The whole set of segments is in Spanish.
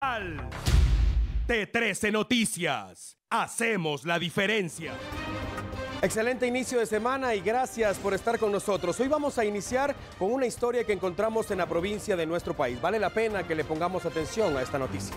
T13 Noticias. Hacemos la diferencia. Excelente inicio de semana y gracias por estar con nosotros. Hoy vamos a iniciar con una historia que encontramos en la provincia de nuestro país. Vale la pena que le pongamos atención a esta noticia.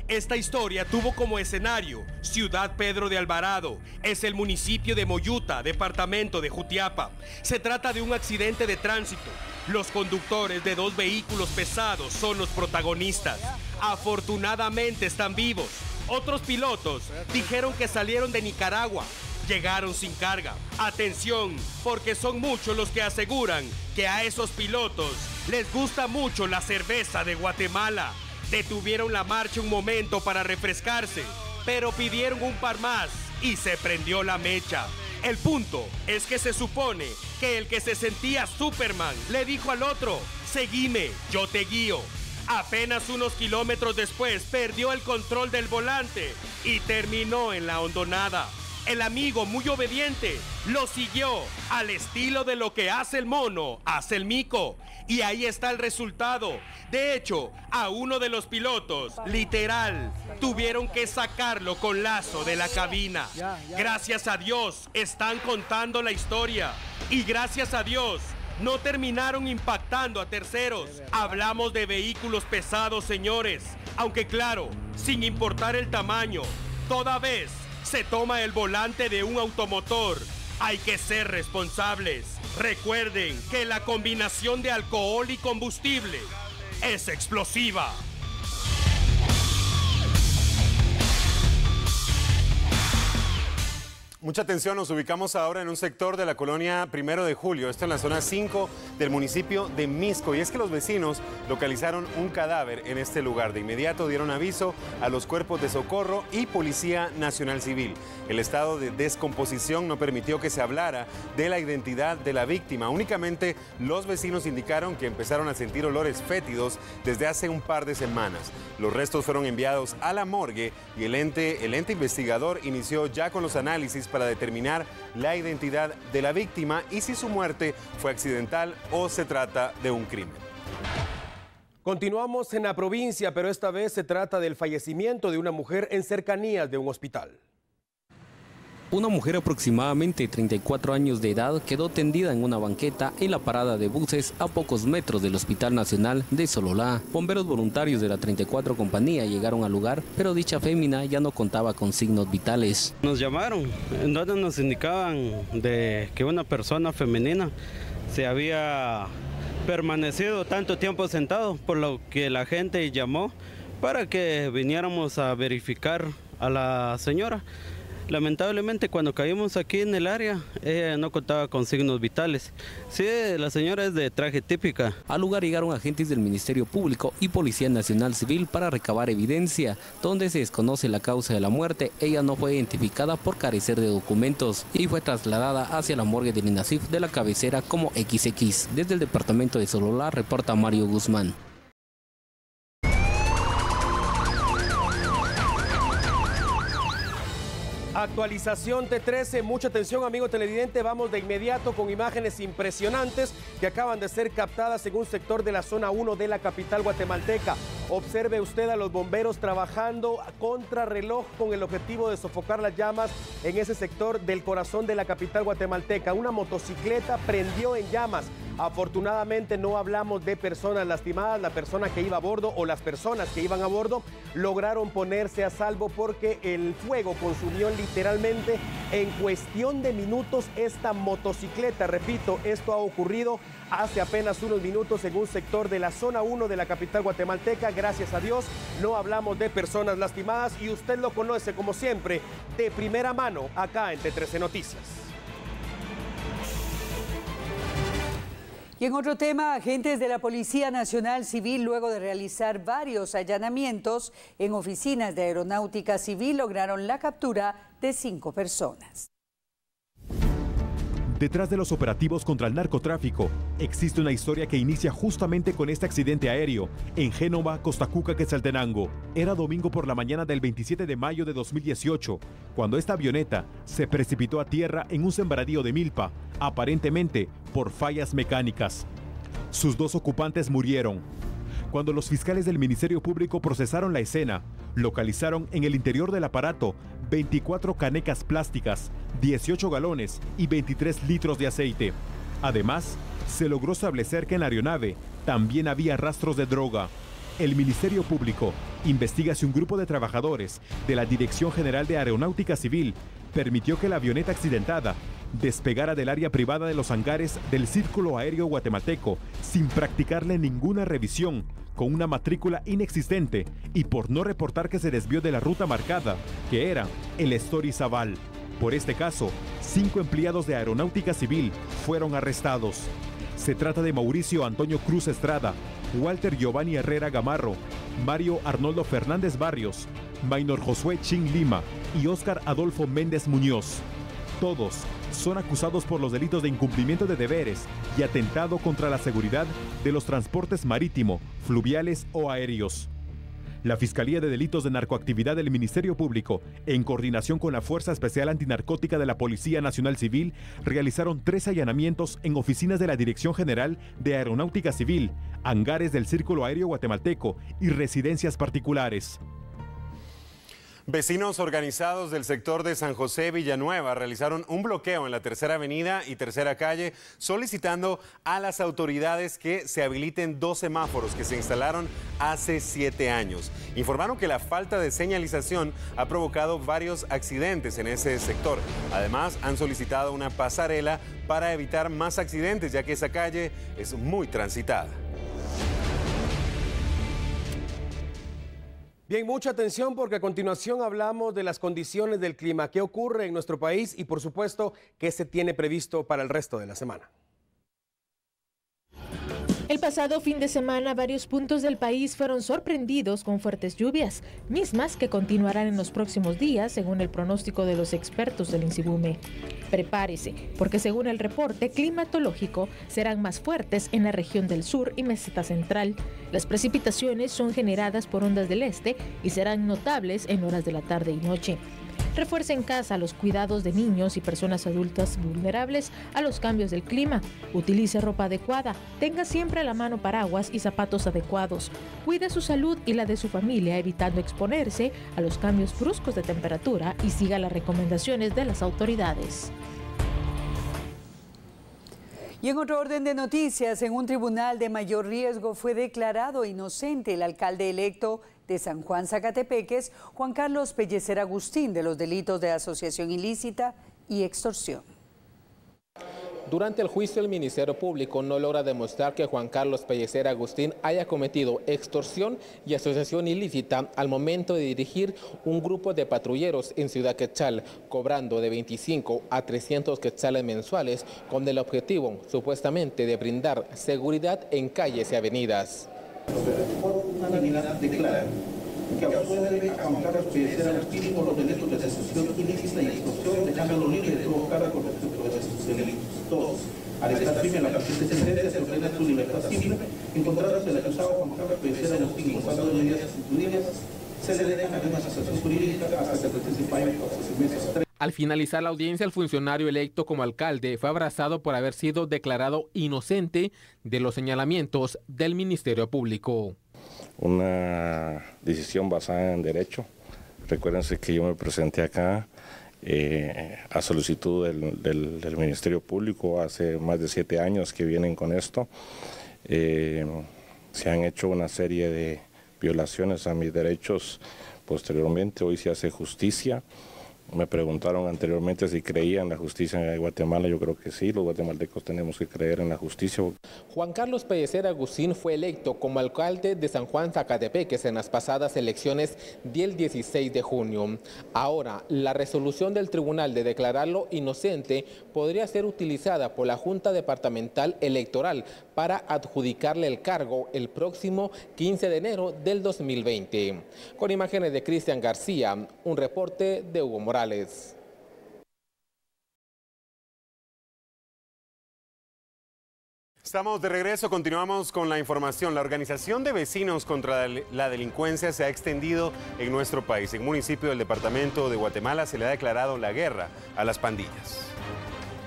Esta historia tuvo como escenario Ciudad Pedro de Alvarado. Es el municipio de Moyuta, departamento de Jutiapa. Se trata de un accidente de tránsito. Los conductores de dos vehículos pesados son los protagonistas. Afortunadamente están vivos. Otros pilotos dijeron que salieron de Nicaragua. Llegaron sin carga. Atención, porque son muchos los que aseguran que a esos pilotos les gusta mucho la cerveza de Guatemala. Detuvieron la marcha un momento para refrescarse, pero pidieron un par más y se prendió la mecha. El punto es que se supone que el que se sentía Superman le dijo al otro: seguime, yo te guío. Apenas unos kilómetros después perdió el control del volante y terminó en la hondonada. El amigo, muy obediente, lo siguió al estilo de lo que hace el mono, hace el mico. Y ahí está el resultado. De hecho, a uno de los pilotos, literal, tuvieron que sacarlo con lazo de la cabina. Gracias a Dios, están contando la historia. Y gracias a Dios, no terminaron impactando a terceros. Hablamos de vehículos pesados, señores. Aunque claro, sin importar el tamaño, toda vez se toma el volante de un automotor, hay que ser responsables. Recuerden que la combinación de alcohol y combustible es explosiva. Mucha atención, nos ubicamos ahora en un sector de la colonia 1 de Julio, esto en la zona 5 del municipio de Misco, y es que los vecinos localizaron un cadáver en este lugar. De inmediato dieron aviso a los cuerpos de socorro y Policía Nacional Civil. El estado de descomposición no permitió que se hablara de la identidad de la víctima. Únicamente los vecinos indicaron que empezaron a sentir olores fétidos desde hace un par de semanas. Los restos fueron enviados a la morgue y el ente investigador inició ya con los análisis para determinar la identidad de la víctima y si su muerte fue accidental o se trata de un crimen. Continuamos en la provincia, pero esta vez se trata del fallecimiento de una mujer en cercanías de un hospital. Una mujer aproximadamente de 34 años de edad quedó tendida en una banqueta en la parada de buses a pocos metros del Hospital Nacional de Sololá. Bomberos voluntarios de la 34 compañía llegaron al lugar, pero dicha fémina ya no contaba con signos vitales. Nos llamaron, en donde nos indicaban de que una persona femenina se había permanecido tanto tiempo sentado, por lo que la gente llamó para que viniéramos a verificar a la señora. Lamentablemente, cuando caímos aquí en el área, ella no contaba con signos vitales. Sí, la señora es de traje típica. Al lugar llegaron agentes del Ministerio Público y Policía Nacional Civil para recabar evidencia. Donde se desconoce la causa de la muerte, ella no fue identificada por carecer de documentos y fue trasladada hacia la morgue del INASIF de la cabecera como XX. Desde el departamento de Sololá, reporta Mario Guzmán. Actualización T13, mucha atención amigo televidente, vamos de inmediato con imágenes impresionantes que acaban de ser captadas en un sector de la zona 1 de la capital guatemalteca. Observe usted a los bomberos trabajando a contrarreloj con el objetivo de sofocar las llamas en ese sector del corazón de la capital guatemalteca. Una motocicleta prendió en llamas. Afortunadamente no hablamos de personas lastimadas, la persona que iba a bordo o las personas que iban a bordo lograron ponerse a salvo porque el fuego consumió literalmente en cuestión de minutos esta motocicleta. Repito, esto ha ocurrido hace apenas unos minutos en un sector de la zona 1 de la capital guatemalteca. Gracias a Dios no hablamos de personas lastimadas y usted lo conoce como siempre de primera mano acá en T13 Noticias. Y en otro tema, agentes de la Policía Nacional Civil, luego de realizar varios allanamientos en oficinas de Aeronáutica Civil, lograron la captura de 5 personas. Detrás de los operativos contra el narcotráfico, existe una historia que inicia justamente con este accidente aéreo en Génova, Costa Cuca, Quetzaltenango. Era domingo por la mañana del 27 de mayo de 2018, cuando esta avioneta se precipitó a tierra en un sembradío de milpa, aparentemente por fallas mecánicas. Sus 2 ocupantes murieron. Cuando los fiscales del Ministerio Público procesaron la escena, localizaron en el interior del aparato 24 canecas plásticas, 18 galones y 23 litros de aceite. Además, se logró establecer que en la aeronave también había rastros de droga. El Ministerio Público investiga si un grupo de trabajadores de la Dirección General de Aeronáutica Civil permitió que la avioneta accidentada despegara del área privada de los hangares del Círculo Aéreo Guatemalteco sin practicarle ninguna revisión, con una matrícula inexistente y por no reportar que se desvió de la ruta marcada, que era el Estorizabal. Por este caso, 5 empleados de Aeronáutica Civil fueron arrestados. Se trata de Mauricio Antonio Cruz Estrada, Walter Giovanni Herrera Gamarro, Mario Arnoldo Fernández Barrios, Maynor Josué Chin Lima y Óscar Adolfo Méndez Muñoz. Todos son acusados por los delitos de incumplimiento de deberes y atentado contra la seguridad de los transportes marítimo, fluviales o aéreos. La Fiscalía de Delitos de Narcoactividad del Ministerio Público, en coordinación con la Fuerza Especial Antinarcótica de la Policía Nacional Civil, realizaron 3 allanamientos en oficinas de la Dirección General de Aeronáutica Civil, hangares del Círculo Aéreo Guatemalteco y residencias particulares. Vecinos organizados del sector de San José Villanueva realizaron un bloqueo en la Tercera Avenida y Tercera Calle solicitando a las autoridades que se habiliten 2 semáforos que se instalaron hace 7 años. Informaron que la falta de señalización ha provocado varios accidentes en ese sector. Además, han solicitado una pasarela para evitar más accidentes, ya que esa calle es muy transitada. Bien, mucha atención porque a continuación hablamos de las condiciones del clima, qué ocurre en nuestro país y por supuesto qué se tiene previsto para el resto de la semana. El pasado fin de semana, varios puntos del país fueron sorprendidos con fuertes lluvias, mismas que continuarán en los próximos días, según el pronóstico de los expertos del INSIBUME. Prepárese, porque según el reporte climatológico, serán más fuertes en la región del sur y meseta central. Las precipitaciones son generadas por ondas del este y serán notables en horas de la tarde y noche. Refuerce en casa los cuidados de niños y personas adultas vulnerables a los cambios del clima. Utilice ropa adecuada, tenga siempre a la mano paraguas y zapatos adecuados. Cuide su salud y la de su familia, evitando exponerse a los cambios bruscos de temperatura y siga las recomendaciones de las autoridades. Y en otro orden de noticias, en un tribunal de mayor riesgo fue declarado inocente el alcalde electo de San Juan Zacatepeques, Juan Carlos Pellecer Agustín, de los delitos de asociación ilícita y extorsión. Durante el juicio, el Ministerio Público no logra demostrar que Juan Carlos Pellecer Agustín haya cometido extorsión y asociación ilícita al momento de dirigir un grupo de patrulleros en Ciudad Quetzal, cobrando de 25 a 300 quetzales mensuales con el objetivo, supuestamente, de brindar seguridad en calles y avenidas. Por unanimidad declara que absuelve a Juan Carlos Pellecer Agustín por los delitos de asociación ilícita y extorsión, dejándolo libre de todo cargo con respecto a estos delitos. Todos, al estar firme en la presente sentencia, se ordena su libertad civil, encontrándose el acusado Juan Carlos Pellecer Agustín gozando de medidas institucionales, se le deja una asociación jurídica hasta que el presente fallo por 6 meses. Al finalizar la audiencia, el funcionario electo como alcalde fue abrazado por haber sido declarado inocente de los señalamientos del Ministerio Público. Una decisión basada en derecho. Recuérdense que yo me presenté acá a solicitud del Ministerio Público hace más de 7 años que vienen con esto. Se han hecho una serie de violaciones a mis derechos posteriormente. Hoy se hace justicia. Me preguntaron anteriormente si creía en la justicia de Guatemala. Yo creo que sí, los guatemaltecos tenemos que creer en la justicia. Juan Carlos Pellecer Agustín fue electo como alcalde de San Juan Zacatepeques en las pasadas elecciones del 16 de junio. Ahora, la resolución del tribunal de declararlo inocente podría ser utilizada por la Junta Departamental Electoral para adjudicarle el cargo el próximo 15 de enero del 2020. Con imágenes de Cristian García, un reporte de Hugo Morales. Estamos de regreso, continuamos con la información. La organización de vecinos contra la delincuencia se ha extendido en nuestro país. En un municipio del departamento de Guatemala se le ha declarado la guerra a las pandillas.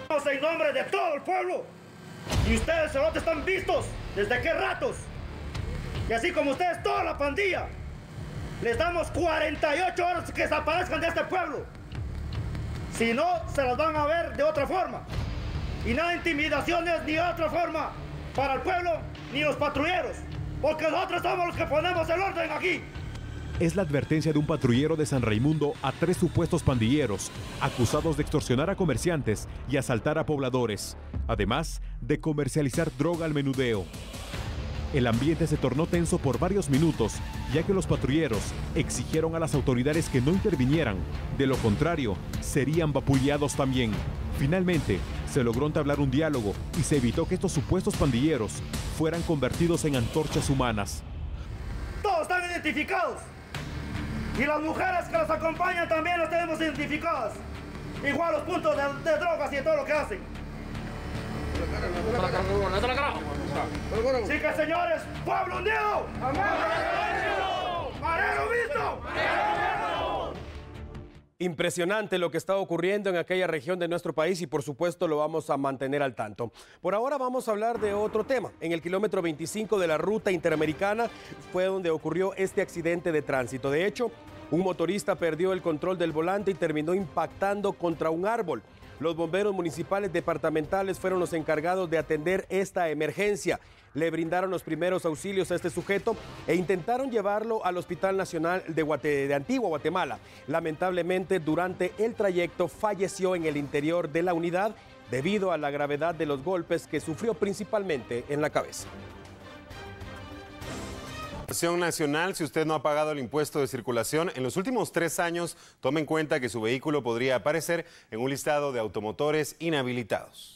En nombre de todo el pueblo, y ustedes solo están vistos desde qué ratos, y así como ustedes, toda la pandilla, les damos 48 horas que desaparezcan de este pueblo. Si no, se las van a ver de otra forma. Y nada de intimidaciones ni otra forma para el pueblo ni los patrulleros, porque nosotros somos los que ponemos el orden aquí. Es la advertencia de un patrullero de San Raimundo a 3 supuestos pandilleros acusados de extorsionar a comerciantes y asaltar a pobladores, además de comercializar droga al menudeo. El ambiente se tornó tenso por varios minutos, ya que los patrulleros exigieron a las autoridades que no intervinieran, de lo contrario, serían vapuleados también. Finalmente, se logró entablar un diálogo y se evitó que estos supuestos pandilleros fueran convertidos en antorchas humanas. Todos están identificados. Y las mujeres que los acompañan también las tenemos identificadas. Igual los puntos de drogas y todo lo que hacen. Así que, señores, pueblo unido. ¡Marero visto! Impresionante lo que está ocurriendo en aquella región de nuestro país y por supuesto lo vamos a mantener al tanto. Por ahora vamos a hablar de otro tema. En el kilómetro 25 de la ruta interamericana fue donde ocurrió este accidente de tránsito. De hecho, un motorista perdió el control del volante y terminó impactando contra un árbol. Los bomberos municipales departamentales fueron los encargados de atender esta emergencia. Le brindaron los primeros auxilios a este sujeto e intentaron llevarlo al Hospital Nacional de Antigua Guatemala. Lamentablemente, durante el trayecto falleció en el interior de la unidad debido a la gravedad de los golpes que sufrió principalmente en la cabeza. Nacional, si usted no ha pagado el impuesto de circulación en los últimos 3 años, tome en cuenta que su vehículo podría aparecer en un listado de automotores inhabilitados.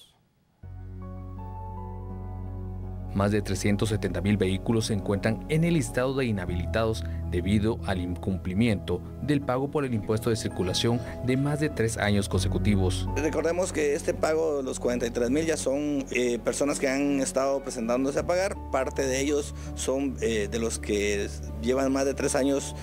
Más de 370.000 vehículos se encuentran en el listado de inhabilitados debido al incumplimiento del pago por el impuesto de circulación de más de 3 años consecutivos. Recordemos que este pago de los 43.000 ya son personas que han estado presentándose a pagar. Parte de ellos son de los que llevan más de 3 años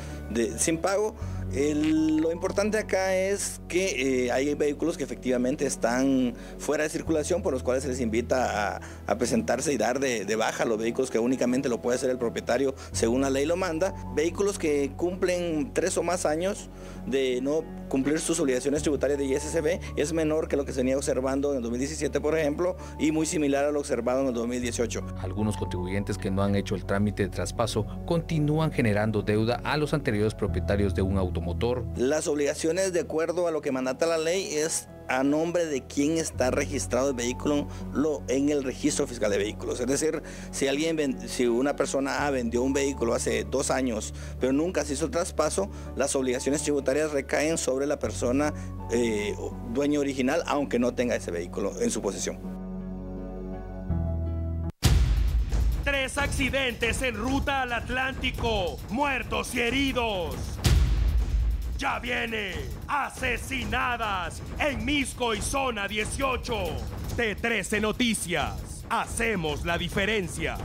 sin pago. Lo importante acá es que hay vehículos que efectivamente están fuera de circulación, por los cuales se les invita a presentarse y dar de baja los vehículos, que únicamente lo puede hacer el propietario según la ley lo manda. Vehículos que cumplen 3 o más años de no cumplir sus obligaciones tributarias de ISSB es menor que lo que se venía observando en el 2017, por ejemplo, y muy similar a lo observado en el 2018. Algunos contribuyentes que no han hecho el trámite de traspaso continúan generando deuda a los anteriores propietarios de un automotor. Las obligaciones, de acuerdo a lo que mandata la ley, es a nombre de quien está registrado el vehículo en el registro fiscal de vehículos. Es decir, si una persona A vendió un vehículo hace 2 años, pero nunca se hizo el traspaso, las obligaciones tributarias recaen sobre la persona dueño original, aunque no tenga ese vehículo en su posesión. 3 accidentes en ruta al Atlántico, muertos y heridos. Ya viene, asesinadas en Misco y Zona 18. T13 Noticias, hacemos la diferencia.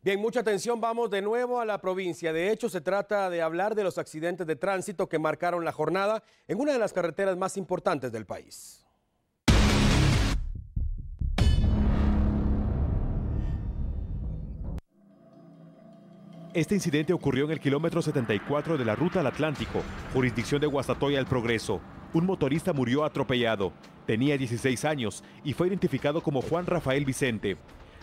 Bien, mucha atención, vamos de nuevo a la provincia. De hecho, se trata de hablar de los accidentes de tránsito que marcaron la jornada en una de las carreteras más importantes del país. Este incidente ocurrió en el kilómetro 74 de la ruta al Atlántico, jurisdicción de Guastatoya El Progreso. Un motorista murió atropellado. Tenía 16 años y fue identificado como Juan Rafael Vicente.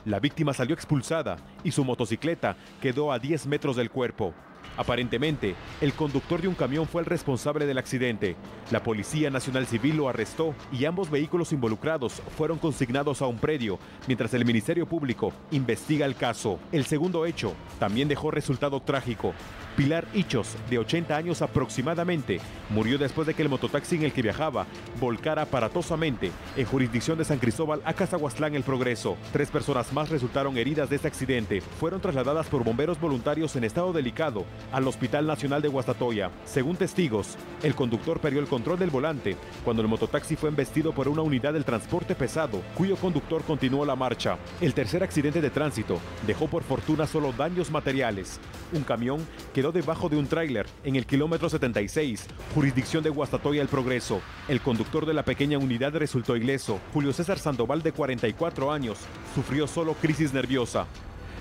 La víctima salió expulsada y su motocicleta quedó a 10 metros del cuerpo. Aparentemente, el conductor de un camión fue el responsable del accidente. La Policía Nacional Civil lo arrestó y ambos vehículos involucrados fueron consignados a un predio, mientras el Ministerio Público investiga el caso. El segundo hecho también dejó resultado trágico. Pilar Hichos, de 80 años aproximadamente, murió después de que el mototaxi en el que viajaba volcara aparatosamente en jurisdicción de San Cristóbal a Cazahuastlán El Progreso. 3 personas más resultaron heridas de este accidente. accidente fueron trasladadas por bomberos voluntarios en estado delicado al Hospital Nacional de Guastatoya. Según testigos, el conductor perdió el control del volante cuando el mototaxi fue embestido por una unidad del transporte pesado, cuyo conductor continuó la marcha. El tercer accidente de tránsito dejó por fortuna solo daños materiales. Un camión quedó debajo de un tráiler en el kilómetro 76, jurisdicción de Guastatoya El Progreso. El conductor de la pequeña unidad resultó ileso. Julio César Sandoval, de 44 años, sufrió solo crisis nerviosa.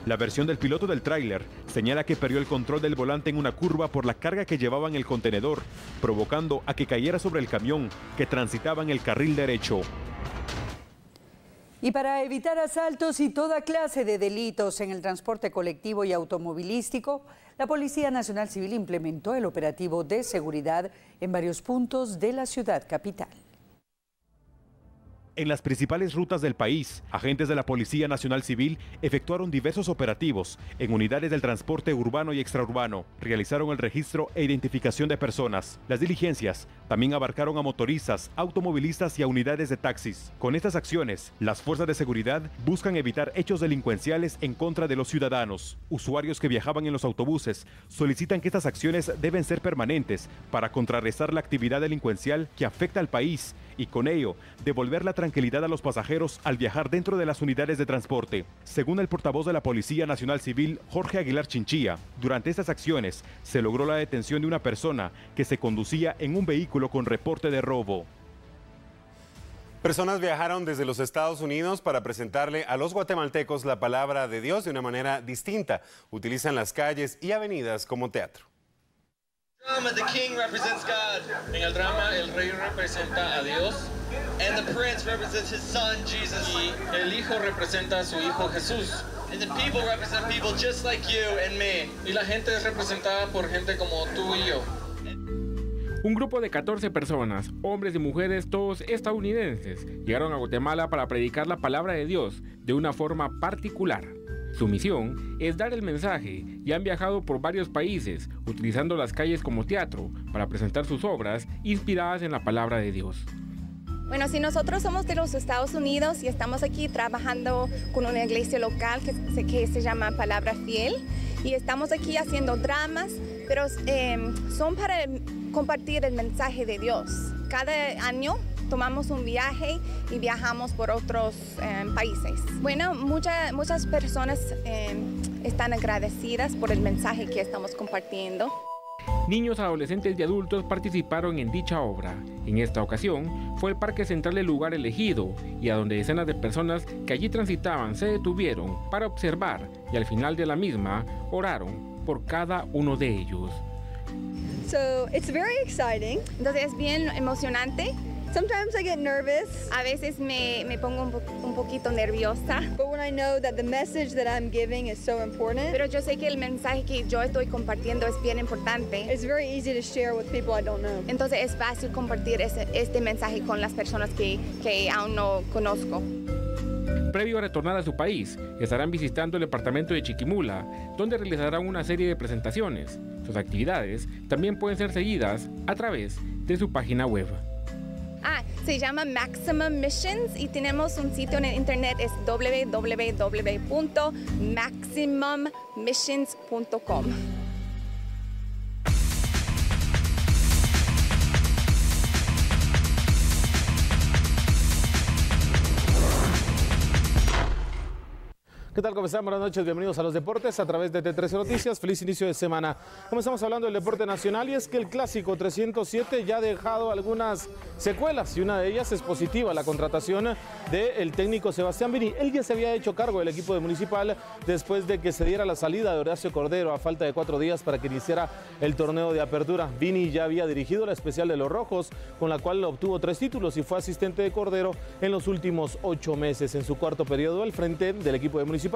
La versión del piloto del tráiler señala que perdió el control del volante en una curva por la carga que llevaba en el contenedor, provocando a que cayera sobre el camión que transitaba en el carril derecho. Y para evitar asaltos y toda clase de delitos en el transporte colectivo y automovilístico, la Policía Nacional Civil implementó el operativo de seguridad en varios puntos de la ciudad capital. En las principales rutas del país, agentes de la Policía Nacional Civil efectuaron diversos operativos en unidades del transporte urbano y extraurbano. Realizaron el registro e identificación de personas. Las diligencias también abarcaron a motoristas, automovilistas y a unidades de taxis. Con estas acciones, las fuerzas de seguridad buscan evitar hechos delincuenciales en contra de los ciudadanos. Usuarios que viajaban en los autobuses solicitan que estas acciones deben ser permanentes para contrarrestar la actividad delincuencial que afecta al país y con ello devolver la tranquilidad a los pasajeros al viajar dentro de las unidades de transporte. Según el portavoz de la Policía Nacional Civil, Jorge Aguilar Chinchilla, durante estas acciones se logró la detención de una persona que se conducía en un vehículo con reporte de robo. Personas viajaron desde los Estados Unidos para presentarle a los guatemaltecos la palabra de Dios de una manera distinta. Utilizan las calles y avenidas como teatro. The king represents God. En el drama, el rey representa a Dios. And the prince represents his son, Jesus. Y el hijo representa a su hijo Jesús. And the people represent people just like you and me. Y la gente es representada por gente como tú y yo. Un grupo de 14 personas, hombres y mujeres, todos estadounidenses, llegaron a Guatemala para predicar la palabra de Dios de una forma particular. Su misión es dar el mensaje y han viajado por varios países utilizando las calles como teatro para presentar sus obras inspiradas en la palabra de Dios. Bueno, si nosotros somos de los Estados Unidos y estamos aquí trabajando con una iglesia local que se llama Palabra Fiel y estamos aquí haciendo dramas, pero son para compartir el mensaje de Dios. Cada año tomamos un viaje y viajamos por otros países. Bueno, muchas personas están agradecidas por el mensaje que estamos compartiendo. Niños, adolescentes y adultos participaron en dicha obra. En esta ocasión fue el Parque Central el lugar elegido y a donde decenas de personas que allí transitaban se detuvieron para observar y al final de la misma oraron por cada uno de ellos. So, it's very exciting. Entonces es bien emocionante. Sometimes I get nervous. A veces me pongo un poquito nerviosa. But when I know that the message that I'm giving is so important. Pero yo sé que el mensaje que yo estoy compartiendo es bien importante. It's very easy to share with people I don't know. Entonces es fácil compartir este mensaje con las personas que aún no conozco. Previo a retornar a su país, estarán visitando el departamento de Chiquimula, donde realizarán una serie de presentaciones. Sus actividades también pueden ser seguidas a través de su página web. Se llama Maximum Missions y tenemos un sitio en el internet, es www.maximummissions.com. ¿Qué tal? ¿Cómo están? Buenas noches, bienvenidos a los deportes a través de T13 Noticias. Feliz inicio de semana. Comenzamos hablando del deporte nacional y es que el clásico 307 ya ha dejado algunas secuelas y una de ellas es positiva, la contratación del técnico Sebastián Vini. Él ya se había hecho cargo del equipo de Municipal después de que se diera la salida de Horacio Cordero a falta de 4 días para que iniciara el torneo de apertura. Vini ya había dirigido la especial de los Rojos, con la cual obtuvo 3 títulos y fue asistente de Cordero en los últimos 8 meses. En su cuarto periodo al frente del equipo de Municipal,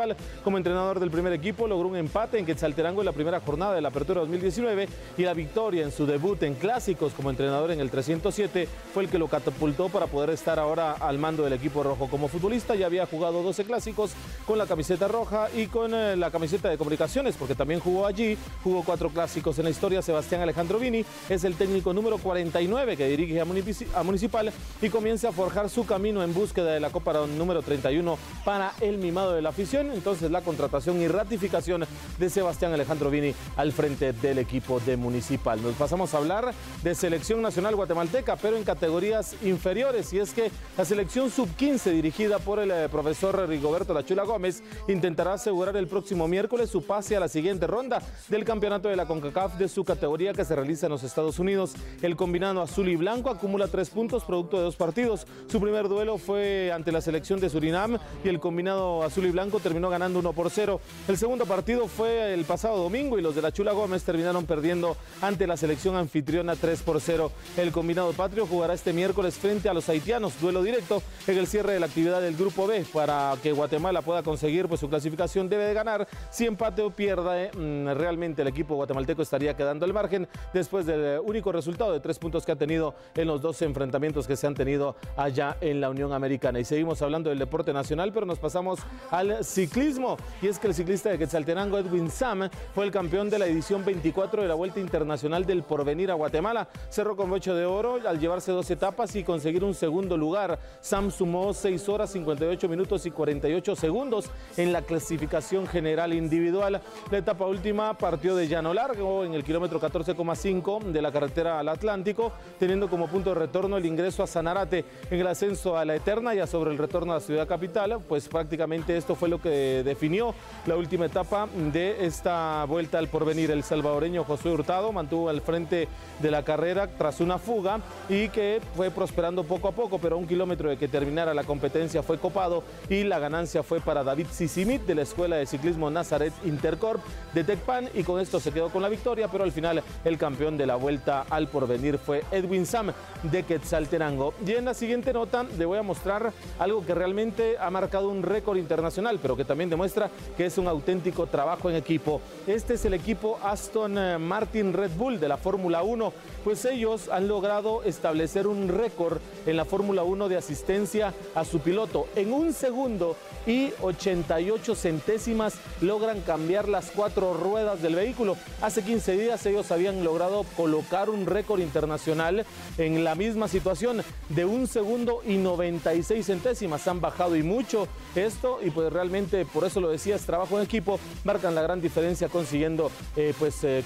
como entrenador del primer equipo, logró un empate en Quetzaltenango en la primera jornada de la apertura 2019 y la victoria en su debut en clásicos como entrenador en el 307 fue el que lo catapultó para poder estar ahora al mando del equipo rojo. Como futbolista ya había jugado 12 clásicos con la camiseta roja y con la camiseta de Comunicaciones, porque también jugó allí, jugó 4 clásicos en la historia. Sebastián Alejandro Vini es el técnico número 49 que dirige a Municipal y comienza a forjar su camino en búsqueda de la Copa número 31 para el mimado de la afición definición entonces la contratación y ratificación de Sebastián Alejandro Vini al frente del equipo de Municipal. Nos pasamos a hablar de selección nacional guatemalteca, pero en categorías inferiores, y es que la selección sub-15 dirigida por el profesor Rigoberto La Chula Gómez intentará asegurar el próximo miércoles su pase a la siguiente ronda del campeonato de la CONCACAF de su categoría que se realiza en los Estados Unidos. El combinado azul y blanco acumula 3 puntos producto de 2 partidos. Su primer duelo fue ante la selección de Surinam y el combinado azul y blanco terminó ganando 1-0. El segundo partido fue el pasado domingo y los de La Chula Gómez terminaron perdiendo ante la selección anfitriona 3-0. El combinado patrio jugará este miércoles frente a los haitianos, duelo directo en el cierre de la actividad del Grupo B. Para que Guatemala pueda conseguir su clasificación debe de ganar. Si empate o pierde, realmente el equipo guatemalteco estaría quedando al margen después del único resultado de 3 puntos que ha tenido en los 12 enfrentamientos que se han tenido allá en la Unión Americana. Y seguimos hablando del deporte nacional, pero nos pasamos al ciclismo, y es que el ciclista de Quetzaltenango, Edwin Sam, fue el campeón de la edición 24 de la Vuelta Internacional del Porvenir a Guatemala. Cerró con broche de oro al llevarse 2 etapas y conseguir un segundo lugar. Sam sumó 6 horas, 58 minutos y 48 segundos en la clasificación general individual. La etapa última partió de llano largo en el kilómetro 14,5 de la carretera al Atlántico, teniendo como punto de retorno el ingreso a Sanarate. En el ascenso a la Eterna, ya sobre el retorno a la ciudad capital, pues prácticamente esto fue lo que definió la última etapa de esta Vuelta al Porvenir. El salvadoreño Josué Hurtado mantuvo al frente de la carrera tras una fuga y que fue prosperando poco a poco, pero a 1 kilómetro de que terminara la competencia fue copado y la ganancia fue para David Sisimit de la Escuela de Ciclismo Nazaret Intercorp de Tecpan, y con esto se quedó con la victoria, pero al final el campeón de la Vuelta al Porvenir fue Edwin Sam de Quetzaltenango. Y en la siguiente nota le voy a mostrar algo que realmente ha marcado un récord internacional, pero que también demuestra que es un auténtico trabajo en equipo. Este es el equipo Aston Martin Red Bull de la Fórmula 1, pues ellos han logrado establecer un récord en la Fórmula 1 de asistencia a su piloto. En 1 segundo y 88 centésimas logran cambiar las 4 ruedas del vehículo. Hace 15 días ellos habían logrado colocar un récord internacional en la misma situación de 1 segundo y 96 centésimas. Han bajado y mucho esto, y pues realmente, por eso lo decía, es trabajo en equipo. Marcan la gran diferencia consiguiendo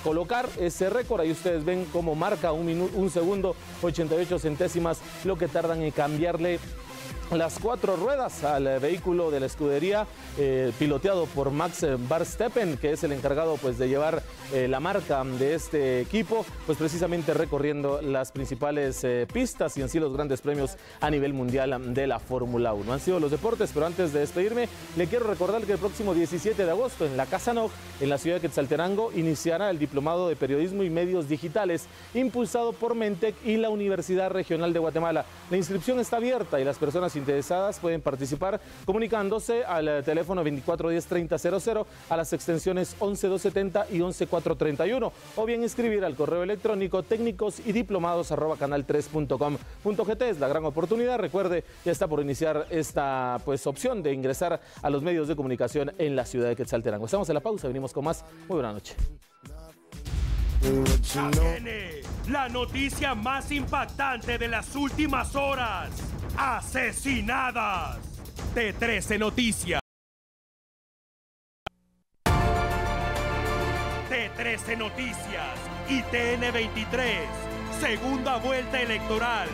colocar ese récord. Ahí ustedes ven cómo marca 1 segundo 88 centésimas lo que tardan en cambiarle las 4 ruedas al vehículo de la escudería, piloteado por Max Verstappen, que es el encargado pues de llevar la marca de este equipo, pues precisamente recorriendo las principales pistas y en sí los grandes premios a nivel mundial de la Fórmula 1. Han sido los deportes, pero antes de despedirme le quiero recordar que el próximo 17 de agosto en la Casa Nog, en la ciudad de Quetzaltenango, iniciará el Diplomado de Periodismo y Medios Digitales, impulsado por Mentec y la Universidad Regional de Guatemala. La inscripción está abierta y las personas interesadas pueden participar comunicándose al teléfono 2410-3000 a las extensiones 11270 y 11431, o bien escribir al correo electrónico técnicos y diplomados@canal3.com.gt. Es la gran oportunidad. Recuerde, ya está por iniciar esta opción de ingresar a los medios de comunicación en la ciudad de Quetzaltenango. Estamos en la pausa, venimos con más. Muy buena noche. Ya viene la noticia más impactante de las últimas horas. Asesinadas. T13 Noticias. T13 Noticias y TN23. Segunda vuelta electoral.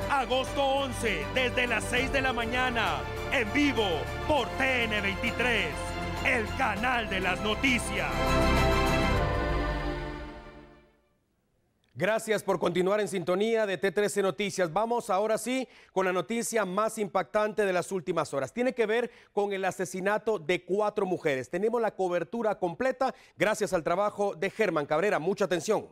Agosto 11, desde las 6 de la mañana. En vivo por TN23. El canal de las noticias. Gracias por continuar en sintonía de T13 Noticias. Vamos ahora sí con la noticia más impactante de las últimas horas. Tiene que ver con el asesinato de 4 mujeres. Tenemos la cobertura completa gracias al trabajo de Germán Cabrera. Mucha atención.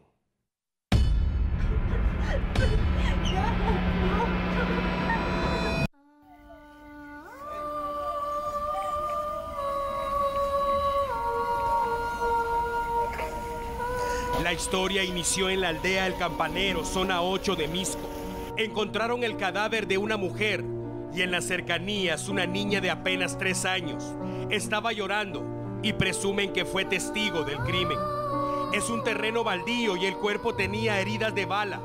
La historia inició en la aldea El Campanero, zona 8 de Misco. Encontraron el cadáver de una mujer y en las cercanías una niña de apenas 3 años. Estaba llorando y presumen que fue testigo del crimen. Es un terreno baldío y el cuerpo tenía heridas de bala.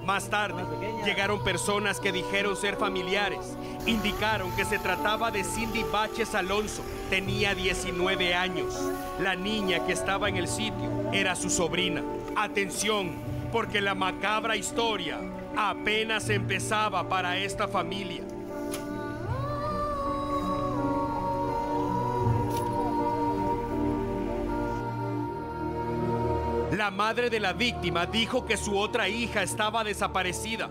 Más tarde, llegaron personas que dijeron ser familiares. Indicaron que se trataba de Cindy Baches Alonso, tenía 19 años. La niña que estaba en el sitio era su sobrina. Atención, porque la macabra historia apenas empezaba para esta familia. La madre de la víctima dijo que su otra hija estaba desaparecida.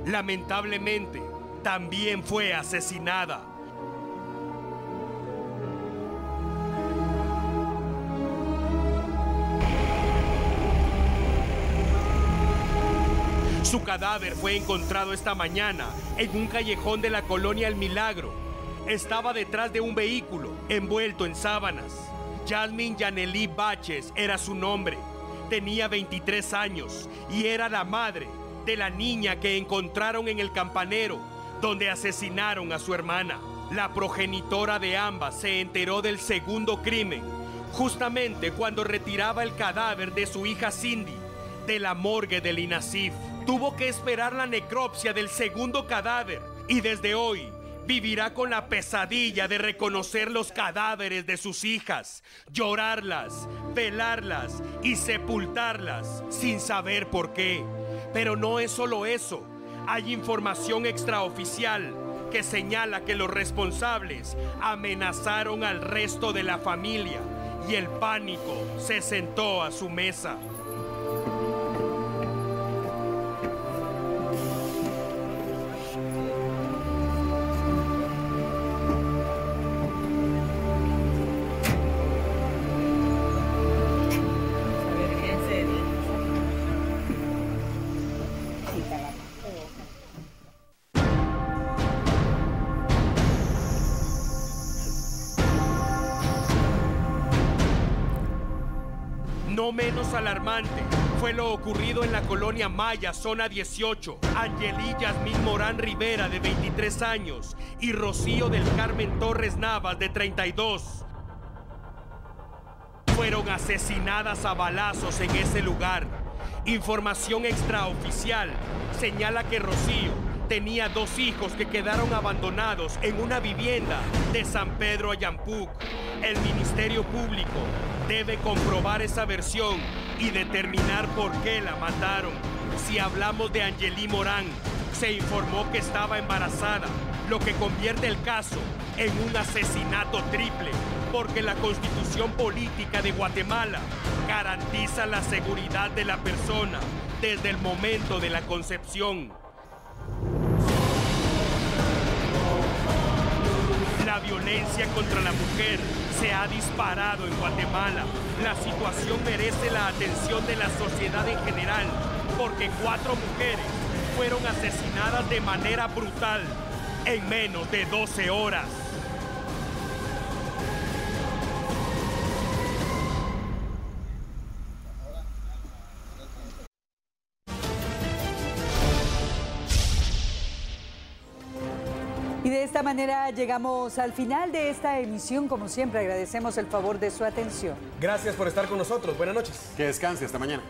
Lamentablemente, también fue asesinada. Su cadáver fue encontrado esta mañana en un callejón de la colonia El Milagro. Estaba detrás de un vehículo envuelto en sábanas. Yasmin Yaneli Baches era su nombre. Tenía 23 años y era la madre de la niña que encontraron en el campanero donde asesinaron a su hermana. La progenitora de ambas se enteró del segundo crimen justamente cuando retiraba el cadáver de su hija Cindy de la morgue del INASIF. Tuvo que esperar la necropsia del segundo cadáver y desde hoy vivirá con la pesadilla de reconocer los cadáveres de sus hijas, llorarlas, velarlas y sepultarlas sin saber por qué. Pero no es solo eso. Hay información extraoficial que señala que los responsables amenazaron al resto de la familia y el pánico se sentó a su mesa. No menos alarmante fue lo ocurrido en la colonia Maya, zona 18. Angeli Yasmín Morán Rivera, de 23 años, y Rocío del Carmen Torres Navas, de 32. Fueron asesinadas a balazos en ese lugar. Información extraoficial señala que Rocío tenía 2 hijos que quedaron abandonados en una vivienda de San Pedro Ayampuc. El Ministerio Público debe comprobar esa versión y determinar por qué la mataron. Si hablamos de Angeli Morán, se informó que estaba embarazada, lo que convierte el caso en un asesinato triple, porque la Constitución Política de Guatemala garantiza la seguridad de la persona desde el momento de la concepción. La violencia contra la mujer se ha disparado en Guatemala. La situación merece la atención de la sociedad en general, porque 4 mujeres fueron asesinadas de manera brutal en menos de 12 horas. Y de esta manera llegamos al final de esta emisión. Como siempre, agradecemos el favor de su atención. Gracias por estar con nosotros. Buenas noches. Que descanse. Hasta mañana.